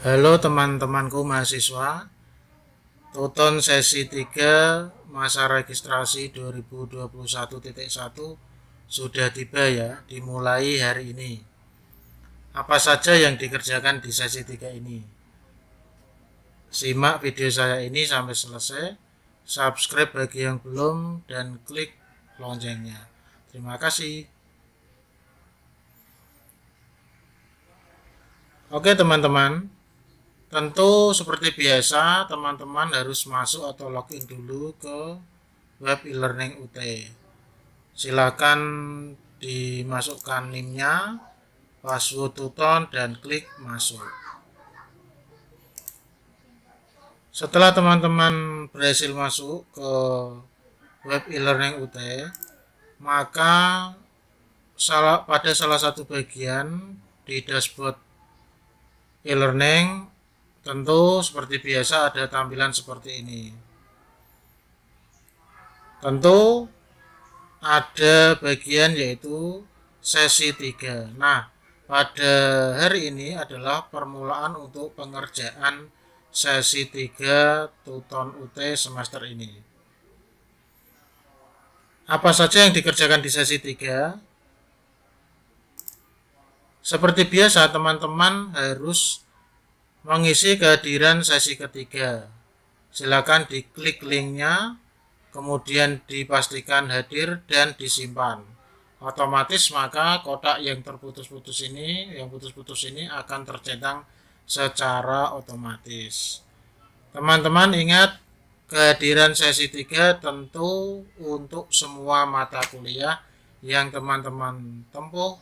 Halo teman-temanku mahasiswa, Tuton sesi 3 masa registrasi 2021.1 sudah tiba ya, dimulai hari ini. Apa saja yang dikerjakan di sesi 3 ini? Simak video saya ini sampai selesai, subscribe bagi yang belum, dan klik loncengnya. Terima kasih. Oke teman-teman, tentu seperti biasa teman-teman harus masuk atau login dulu ke web e-learning UT. Silakan dimasukkan NIM-nya, password Tuton, dan klik masuk. Setelah teman-teman berhasil masuk ke web e-learning UT, maka pada salah satu bagian di dashboard e-learning tentu seperti biasa ada tampilan seperti ini. Tentu ada bagian yaitu sesi 3. Nah, pada hari ini adalah permulaan untuk pengerjaan sesi 3 Tuton UT semester ini. Apa saja yang dikerjakan di sesi 3? Seperti biasa, teman-teman harus mengisi kehadiran sesi ketiga. Silakan diklik linknya, kemudian dipastikan hadir dan disimpan. Otomatis maka kotak yang terputus-putus ini, akan tercentang secara otomatis. Teman-teman ingat, kehadiran sesi 3 tentu untuk semua mata kuliah yang teman-teman tempuh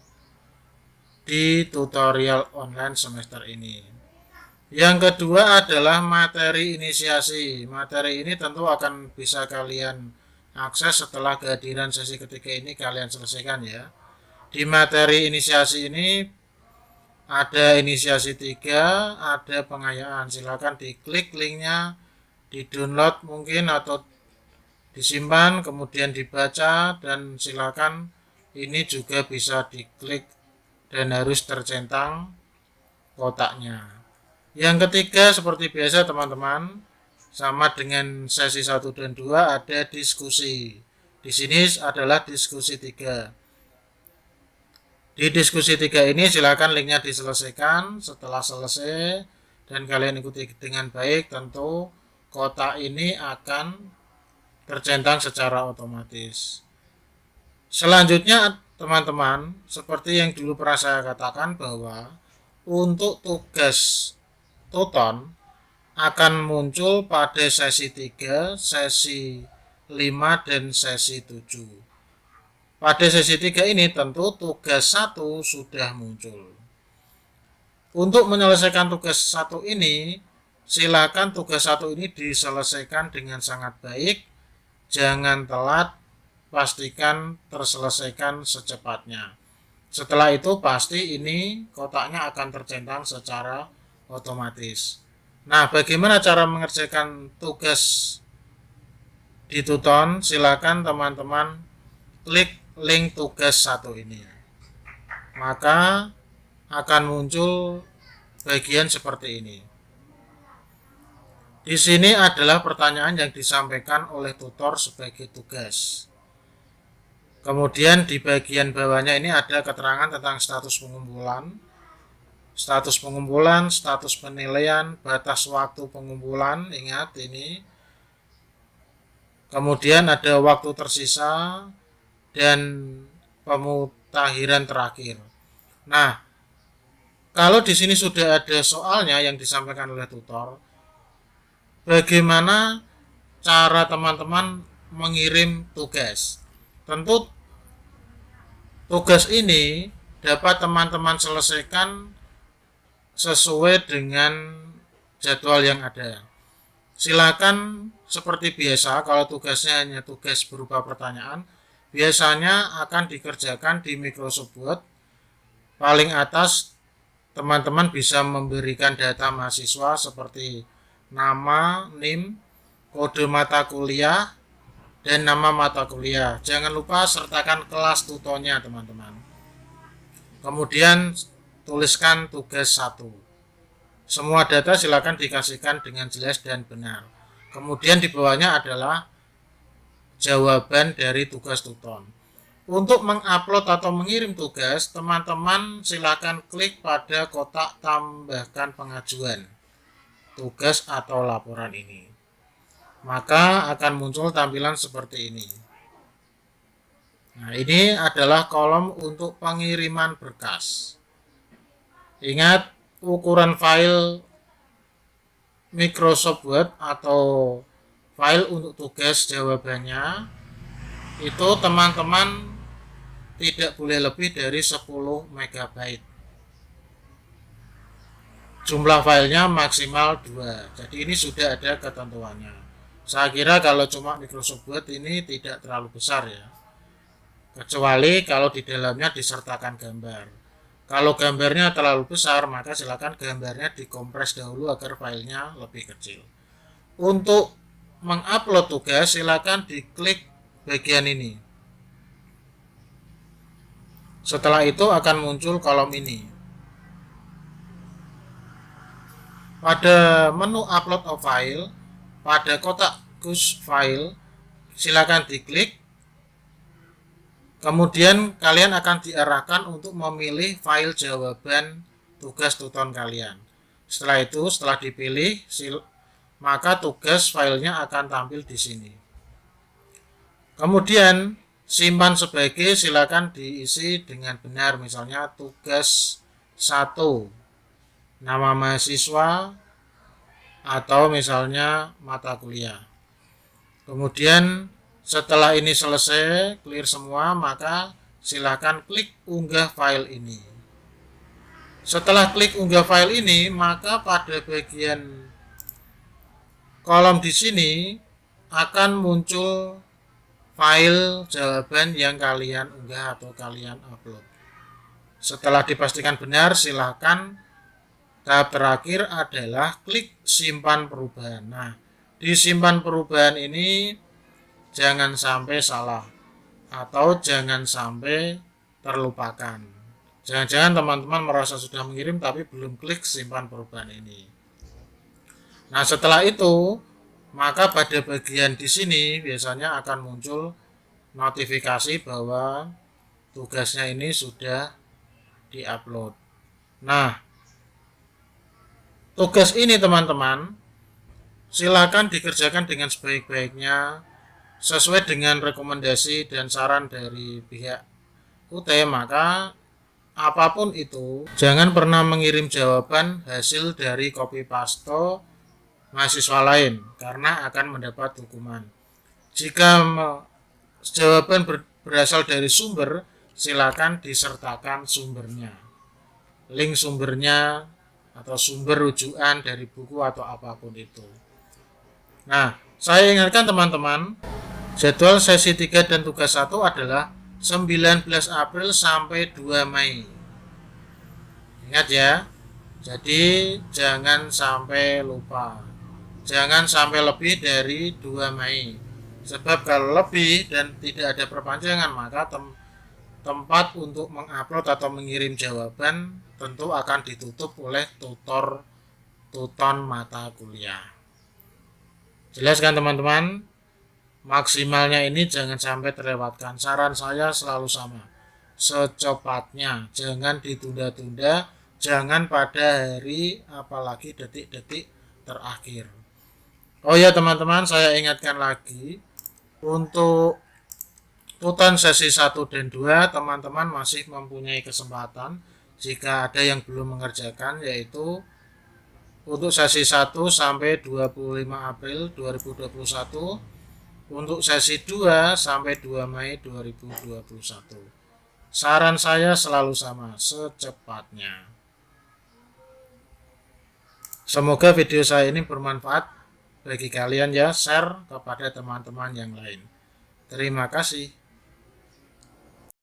di tutorial online semester ini. Yang kedua adalah materi inisiasi. Materi ini tentu akan bisa kalian akses setelah kehadiran sesi ketiga ini kalian selesaikan ya. Di materi inisiasi ini ada inisiasi 3, ada pengayaan. Silakan diklik linknya, di-download mungkin atau disimpan, kemudian dibaca, dan silakan ini juga bisa diklik dan harus tercentang kotaknya. Yang ketiga seperti biasa teman-teman, sama dengan sesi 1 dan 2 ada diskusi. Di sini adalah diskusi 3. Di diskusi 3 ini silakan linknya diselesaikan. Setelah selesai dan kalian ikuti dengan baik, tentu kotak ini akan tercentang secara otomatis. Selanjutnya teman-teman, seperti yang dulu pernah saya katakan bahwa untuk tugas Tuton akan muncul pada sesi 3, sesi 5, dan sesi 7. Pada sesi 3 ini tentu tugas 1 sudah muncul. Untuk menyelesaikan tugas 1 ini, silakan tugas 1 ini diselesaikan dengan sangat baik, jangan telat, pastikan terselesaikan secepatnya. Setelah itu pasti ini kotaknya akan tercentang secara otomatis. Nah, bagaimana cara mengerjakan tugas di Tuton? Silakan teman-teman klik link tugas 1 ini. Maka akan muncul bagian seperti ini. Di sini adalah pertanyaan yang disampaikan oleh tutor sebagai tugas. Kemudian di bagian bawahnya ini ada keterangan tentang status pengumpulan, status penilaian, batas waktu pengumpulan, ingat ini. Kemudian ada waktu tersisa dan pemutakhiran terakhir. Nah, kalau di sini sudah ada soalnya yang disampaikan oleh tutor, bagaimana cara teman-teman mengirim tugas? Tentu tugas ini dapat teman-teman selesaikan sesuai dengan jadwal yang ada. Silakan seperti biasa, kalau tugasnya hanya tugas berupa pertanyaan, biasanya akan dikerjakan di Microsoft Word. Paling atas teman-teman bisa memberikan data mahasiswa seperti nama, NIM, kode mata kuliah, dan nama mata kuliah. Jangan lupa sertakan kelas tutornya teman-teman. Kemudian tuliskan tugas 1. Semua data silakan dikasihkan dengan jelas dan benar. Kemudian di bawahnya adalah jawaban dari tugas Tuton. Untuk mengupload atau mengirim tugas, teman-teman silakan klik pada kotak tambahkan pengajuan tugas atau laporan ini. Maka akan muncul tampilan seperti ini. Nah, ini adalah kolom untuk pengiriman berkas. Ingat, ukuran file Microsoft Word atau file untuk tugas jawabannya itu teman-teman tidak boleh lebih dari 10 MB. Jumlah filenya maksimal 2. Jadi ini sudah ada ketentuannya. Saya kira kalau cuma Microsoft Word ini tidak terlalu besar ya. Kecuali kalau di dalamnya disertakan gambar. Kalau gambarnya terlalu besar, maka silakan gambarnya dikompres dahulu agar filenya lebih kecil. Untuk mengupload tugas, silakan diklik bagian ini. Setelah itu akan muncul kolom ini. Pada menu upload a file, pada kotak choose file, silakan diklik. Kemudian kalian akan diarahkan untuk memilih file jawaban tugas Tuton kalian. Setelah itu, setelah dipilih, maka tugas filenya akan tampil di sini. Kemudian simpan sebagai, silakan diisi dengan benar, misalnya tugas 1, nama mahasiswa, atau misalnya mata kuliah. Kemudian setelah ini selesai, clear semua, maka silakan klik unggah file ini. Setelah klik unggah file ini, maka pada bagian kolom di sini akan muncul file jawaban yang kalian unggah atau kalian upload. Setelah dipastikan benar, silakan tahap terakhir adalah klik simpan perubahan. Nah, di simpan perubahan ini jangan sampai salah atau jangan sampai terlupakan. Jangan-jangan teman-teman merasa sudah mengirim tapi belum klik simpan perubahan ini. Nah, setelah itu maka pada bagian di sini biasanya akan muncul notifikasi bahwa tugasnya ini sudah diupload. Nah, tugas ini teman-teman silakan dikerjakan dengan sebaik-baiknya sesuai dengan rekomendasi dan saran dari pihak UT. Maka apapun itu, jangan pernah mengirim jawaban hasil dari copy paste mahasiswa lain karena akan mendapat hukuman. Jika jawaban berasal dari sumber, silakan disertakan sumbernya, link sumbernya atau sumber rujukan dari buku atau apapun itu. Nah, saya ingatkan teman-teman, jadwal sesi 3 dan tugas 1 adalah 19 April sampai 2 Mei. Ingat ya. Jadi jangan sampai lupa. Jangan sampai lebih dari 2 Mei. Sebab kalau lebih dan tidak ada perpanjangan, maka tempat untuk mengupload atau mengirim jawaban tentu akan ditutup oleh Tuton mata kuliah. Jelas kan teman-teman? Maksimalnya ini jangan sampai terlewatkan. Saran saya selalu sama, secepatnya, jangan ditunda-tunda, jangan pada hari apalagi detik-detik terakhir. Oh ya teman-teman, saya ingatkan lagi, untuk Tuton sesi 1 dan 2 teman-teman masih mempunyai kesempatan jika ada yang belum mengerjakan, yaitu untuk sesi 1 sampai 25 April 2021, untuk sesi 2 sampai 2 Mei 2021. Saran saya selalu sama, secepatnya. Semoga video saya ini bermanfaat bagi kalian ya, share kepada teman-teman yang lain. Terima kasih.